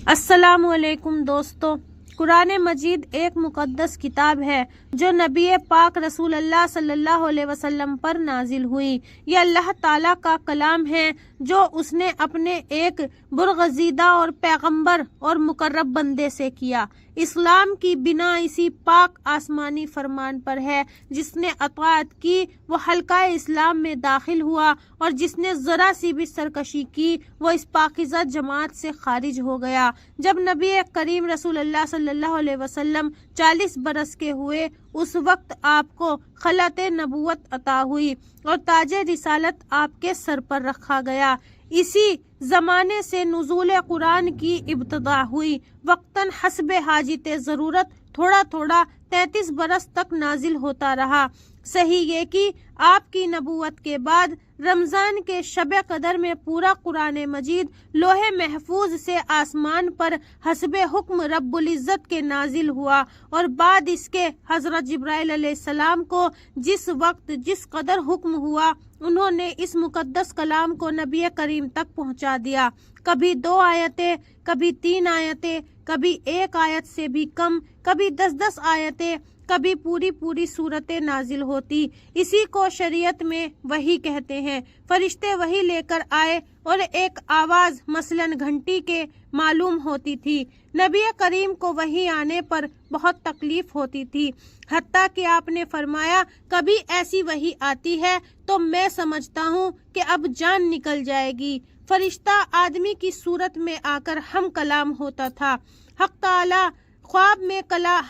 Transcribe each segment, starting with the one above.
السلام علیکم دوستو، قرآن مجید ایک مقدس کتاب ہے جو نبی پاک رسول اللہ صلی اللہ علیہ وسلم پر نازل ہوئی۔ یہ اللہ تعالیٰ کا کلام ہے جو اس نے اپنے ایک برگزیدہ اور پیغمبر اور مقرب بندے سے کیا۔ اسلام کی بنا اسی پاک آسمانی فرمان پر ہے۔ جس نے اطاعت کی وہ حلقہ اسلام میں داخل ہوا، اور جس نے ذرا سی بھی سرکشی کی وہ اس پاکیزہ جماعت سے خارج ہو گیا۔ جب نبی کریم رسول اللہ صلی اللہ علیہ وسلم 40 برس کے ہوئے، اس وقت آپ کو خلعت نبوت عطا ہوئی اور تاج رسالت آپ کے سر پر رکھا گیا۔ اسی زمانے سے نزول قرآن کی ابتدا ہوئی۔ وقتاً حسب حاجت ضرورت تھوڑا تھوڑا 33 برس تک نازل ہوتا رہا۔ صحیح یہ کہ آپ کی نبوت کے بعد رمضان کے شب قدر میں پورا قرآن مجید لوح محفوظ سے آسمان پر حسب حکم رب العزت کے نازل ہوا، اور بعد اس کے حضرت جبرائیل علیہ السلام کو جس وقت جس قدر حکم ہوا انہوں نے اس مقدس کلام کو نبی کریم تک پہنچا دیا۔ کبھی 2 آیتیں، کبھی 3 آیتیں، کبھی 1 آیت سے بھی کم، کبھی 10 آیتیں، کبھی پوری صورتیں نازل ہوتی۔ اسی کو شریعت میں وحی کہتے ہیں۔ فرشتے وحی لے کر آئے اور ایک آواز مثلاً گھنٹی کے معلوم ہوتی تھی۔ نبی کریم کو وحی آنے پر بہت تکلیف ہوتی تھی، حتیٰ کہ آپ نے فرمایا کبھی ایسی وحی آتی ہے تو میں سمجھتا ہوں کہ اب جان نکل جائے گی۔ فرشتہ آدمی کی صورت میں آ کر ہم کلام ہوتا تھا۔ حق تعالی خواب میں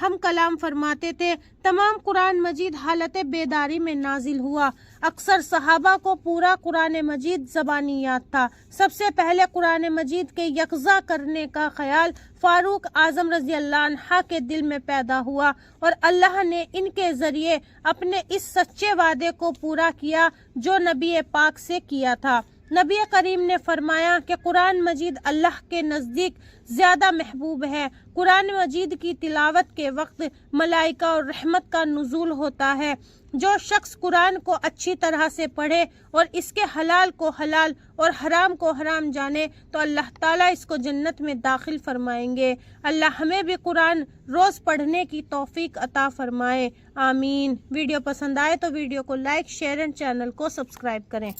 ہم کلام فرماتے تھے۔ تمام قرآن مجید حالت بیداری میں نازل ہوا۔ اکثر صحابہ کو پورا قرآن مجید زبانی یاد تھا۔ سب سے پہلے قرآن مجید کے یکجا کرنے کا خیال فاروق اعظم رضی اللہ عنہ کے دل میں پیدا ہوا، اور اللہ نے ان کے ذریعے اپنے اس سچے وعدے کو پورا کیا جو نبی پاک سے کیا تھا۔ نبی کریم نے فرمایا کہ قرآن مجید اللہ کے نزدیک زیادہ محبوب ہے۔ قرآن مجید کی تلاوت کے وقت ملائکہ اور رحمت کا نزول ہوتا ہے۔ جو شخص قرآن کو اچھی طرح سے پڑھے اور اس کے حلال کو حلال اور حرام کو حرام جانے تو اللہ تعالیٰ اس کو جنت میں داخل فرمائیں گے۔ اللہ ہمیں بھی قرآن روز پڑھنے کی توفیق عطا فرمائے، آمین۔ ویڈیو پسند آئے تو ویڈیو کو لائک، شیئر اینڈ چینل کو سبسکرائب کریں۔